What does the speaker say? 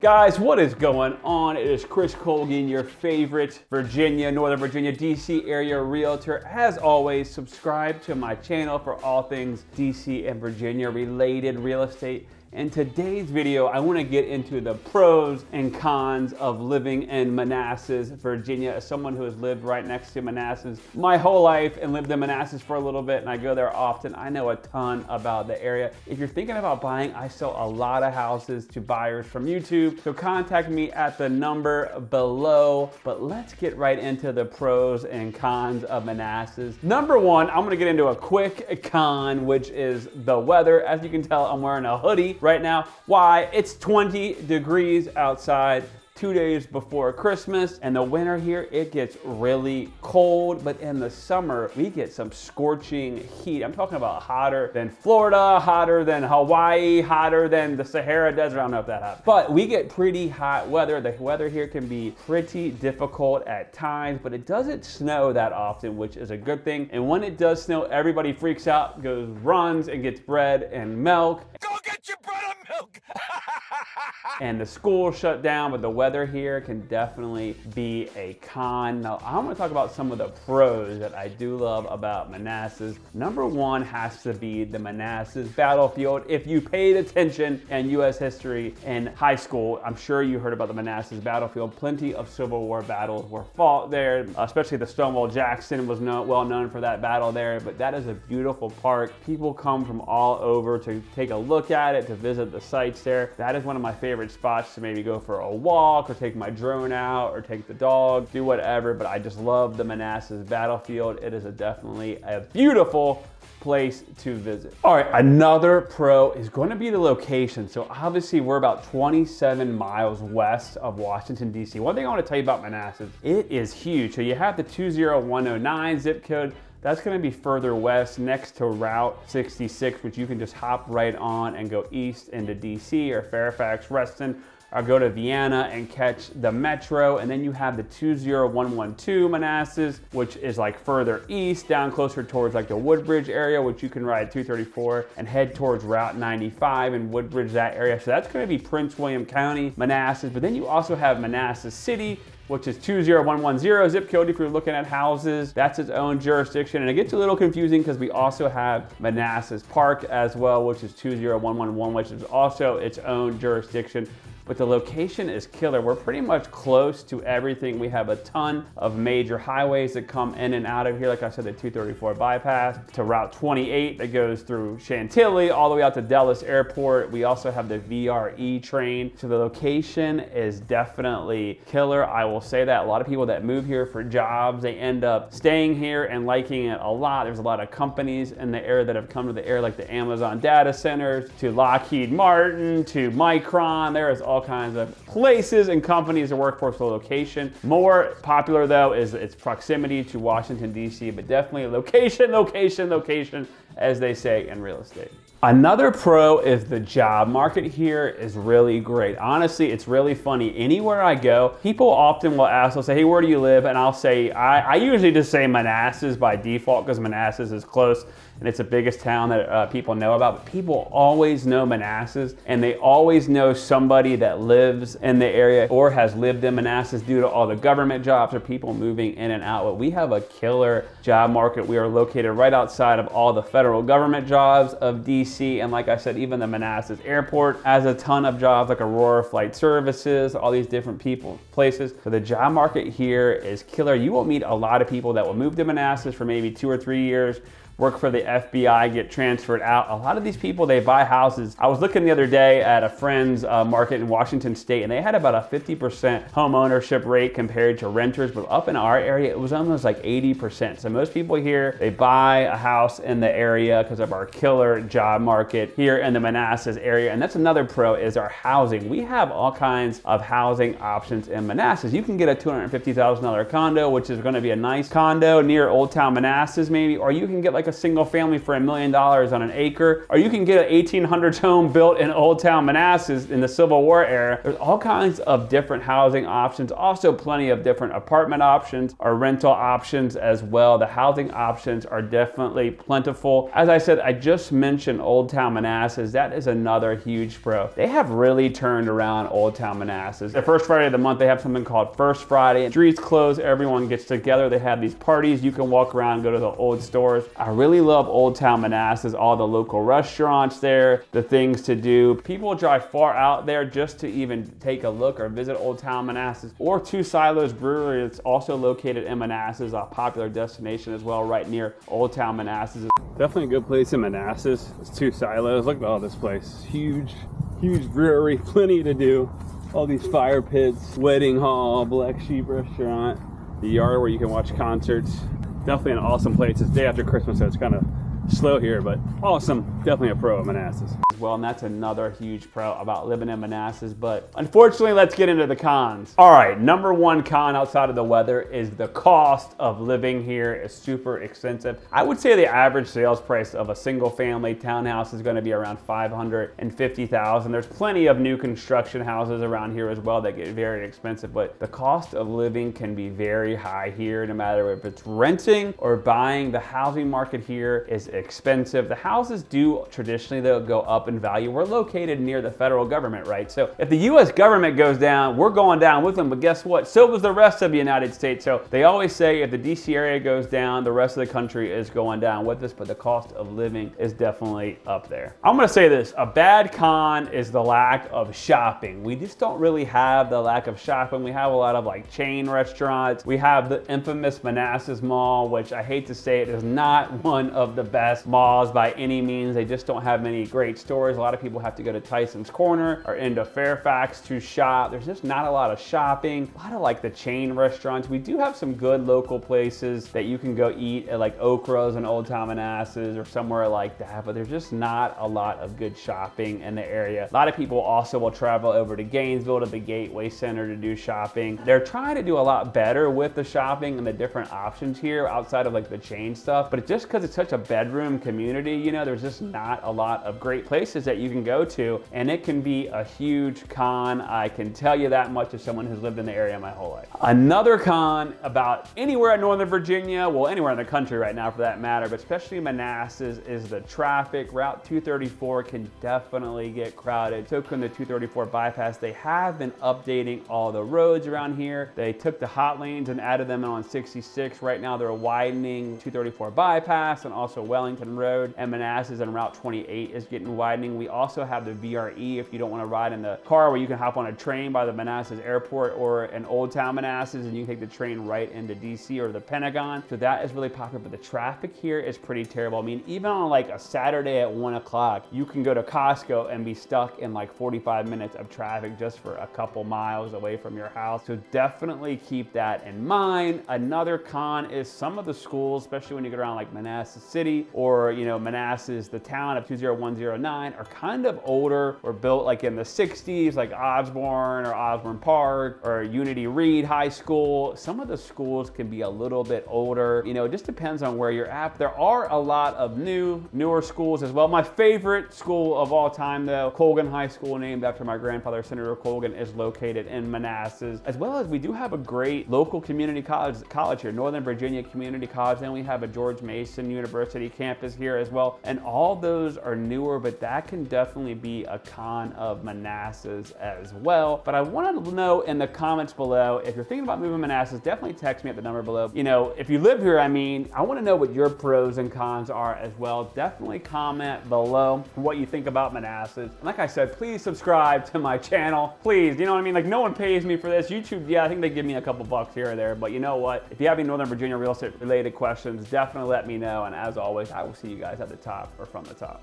Guys, what is going on? It is Chris Colgan, your favorite Northern Virginia, DC area realtor. As always, subscribe to my channel for all things DC and Virginia related real estate. In today's video, I want to get into the pros and cons of living in Manassas, Virginia. As someone who has lived right next to Manassas my whole life and lived in Manassas for a little bit, and I go there often, I know a ton about the area. If you're thinking about buying, I sell a lot of houses to buyers from YouTube, so contact me at the number below. But let's get right into the pros and cons of Manassas. Number one, I'm going to get into a quick con, which is the weather. As you can tell, I'm wearing a hoodie right now. Why? It's 20 degrees outside 2 days before Christmas, and the winter here, it gets really cold, but in the summer, we get some scorching heat. I'm talking about hotter than Florida, hotter than Hawaii, hotter than the Sahara Desert. I don't know if that happens, but we get pretty hot weather. The weather here can be pretty difficult at times, but it doesn't snow that often, which is a good thing. And when it does snow, everybody freaks out, runs and gets bread and milk. Go get your bread and milk! And the school shut down, but the weather here can definitely be a con. Now, I want to talk about some of the pros that I do love about Manassas. Number one has to be the Manassas Battlefield. If you paid attention in U.S. history in high school, I'm sure you heard about the Manassas Battlefield. Plenty of Civil War battles were fought there, especially the Stonewall Jackson was well known for that battle there, but that is a beautiful park. People come from all over to take a look at it, to visit the sites there. That is one of my favorite spots to maybe go for a walk or take my drone out or take the dog, do whatever, but I just love the Manassas Battlefield. It is definitely a beautiful place to visit. All right, another pro is going to be the location. So obviously we're about 27 miles west of Washington, DC. One thing I want to tell you about Manassas, it is huge. So you have the 20109 zip code. That's going to be further west next to Route 66, which you can just hop right on and go east into DC or Fairfax, Reston, or go to Vienna and catch the metro. And then you have the 20112 Manassas, which is like further east, down closer towards like the Woodbridge area, which you can ride 234 and head towards Route 95 and Woodbridge, that area. So that's going to be Prince William County, Manassas. But then you also have Manassas City, which is 20110 zip code. If you're looking at houses, that's its own jurisdiction. And it gets a little confusing because we also have Manassas Park as well, which is 20111, which is also its own jurisdiction. But the location is killer. We're pretty much close to everything. We have a ton of major highways that come in and out of here. Like I said, the 234 bypass to Route 28 that goes through Chantilly all the way out to Dulles Airport. We also have the VRE train. So the location is definitely killer. I will say that. A lot of people that move here for jobs, they end up staying here and liking it a lot. There's a lot of companies in the area that have come to the area, like the Amazon data centers, to Lockheed Martin, to Micron. There is all kinds of places and companies to work for. So location, more popular though is its proximity to Washington, DC, but definitely location, as they say in real estate. Another pro is the job market here is really great. Honestly, it's really funny. Anywhere I go, people often will ask, they'll say, hey, where do you live? And I'll say, I usually just say Manassas by default because Manassas is close and it's the biggest town that people know about. But people always know Manassas, and they always know somebody that lives in the area or has lived in Manassas due to all the government jobs or people moving in and out. But we have a killer job market. We are located right outside of all the federal government jobs of DC. And like I said, even the Manassas Airport has a ton of jobs, like Aurora Flight Services, all these different places. So the job market here is killer. You will meet a lot of people that will move to Manassas for maybe 2 or 3 years, work for the FBI, get transferred out. A lot of these people, they buy houses. I was looking the other day at a friend's market in Washington State, and they had about a 50% home ownership rate compared to renters, but up in our area, it was almost like 80%. So most people here, they buy a house in the area because of our killer job market here in the Manassas area. And that's another pro, is our housing. We have all kinds of housing options in Manassas. You can get a $250,000 condo, which is gonna be a nice condo near Old Town Manassas maybe, or you can get like a single family for $1 million on an acre, or you can get an 1800s home built in Old Town Manassas in the Civil War era. There's all kinds of different housing options, also plenty of different apartment options or rental options as well. The housing options are definitely plentiful. As I said, I just mentioned Old Town Manassas. That is another huge pro. They have really turned around Old Town Manassas. The first Friday of the month, they have something called First Friday. Streets closed, everyone gets together. They have these parties. You can walk around, go to the old stores. I really love Old Town Manassas, all the local restaurants there, the things to do. People drive far out there just to even take a look or visit Old Town Manassas, or Two Silos Brewery. It's also located in Manassas, a popular destination as well, right near Old Town Manassas. Definitely a good place in Manassas. It's Two Silos. Look at all this place. Huge brewery, plenty to do. All these fire pits, wedding hall, Black Sheep restaurant, the yard where you can watch concerts. Definitely an awesome place. It's day after Christmas, so it's kind of slow here, but awesome. Definitely a pro of Manassas. Well, and that's another huge pro about living in Manassas, but unfortunately, let's get into the cons. All right, number one con outside of the weather is the cost of living here is super expensive. I would say the average sales price of a single family townhouse is gonna be around $550,000. There's plenty of new construction houses around here as well that get very expensive, but the cost of living can be very high here, no matter if it's renting or buying. The housing market here is expensive. The houses do traditionally, they'll go up in value. We're located near the federal government, right? So if the US government goes down, we're going down with them, but guess what? So was the rest of the United States. So they always say if the DC area goes down, the rest of the country is going down with us, but the cost of living is definitely up there. I'm gonna say this, a bad con is the lack of shopping. We just don't really have the lack of shopping. We have a lot of like chain restaurants. We have the infamous Manassas Mall, which I hate to say it is not one of the best malls by any means. They just don't have many great stores. A lot of people have to go to Tyson's Corner or into Fairfax to shop. There's just not a lot of shopping. A lot of like the chain restaurants. We do have some good local places that you can go eat at like Okra's and Old Town Manassas or somewhere like that, but there's just not a lot of good shopping in the area. A lot of people also will travel over to Gainesville to the Gateway Center to do shopping. They're trying to do a lot better with the shopping and the different options here outside of like the chain stuff, but just because it's such a bedroom community, you know, there's just not a lot of great places that you can go to, and it can be a huge con. I can tell you that much as someone who's lived in the area my whole life. Another con about anywhere in Northern Virginia, well, anywhere in the country right now for that matter, but especially Manassas, is the traffic. Route 234 can definitely get crowded. So can the 234 bypass. They have been updating all the roads around here. They took the hot lanes and added them on 66. Right now they're widening 234 bypass and also Wellington Road, and Manassas and Route 28 is getting widening. We also have the VRE if you don't want to ride in the car, where you can hop on a train by the Manassas airport or an Old Town Manassas and you can take the train right into DC or the Pentagon. So that is really popular, but the traffic here is pretty terrible. I mean, even on like a Saturday at 1 o'clock, you can go to Costco and be stuck in like 45 minutes of traffic just for a couple miles away from your house. So definitely keep that in mind. Another con is some of the schools, especially when you get around like Manassas City or, you know, Manassas, the town of 20109, are kind of older or built like in the 60s, like Osborne or Osborne Park or Unity Reed High School. Some of the schools can be a little bit older. You know, it just depends on where you're at. There are a lot of newer schools as well. My favorite school of all time though, Colgan High School, named after my grandfather, Senator Colgan, is located in Manassas. As well as we do have a great local community college here, Northern Virginia Community College. Then we have a George Mason University campus here as well. And all those are newer, but that can definitely be a con of Manassas as well. But I wanted to know in the comments below, if you're thinking about moving to Manassas, definitely text me at the number below. You know, if you live here, I mean, I want to know what your pros and cons are as well. Definitely comment below what you think about Manassas. And like I said, please subscribe to my channel. Please, you know what I mean? Like, no one pays me for this. YouTube, yeah, I think they give me a couple bucks here or there, but you know what? If you have any Northern Virginia real estate related questions, definitely let me know. And as always, I will see you guys at the top or from the top.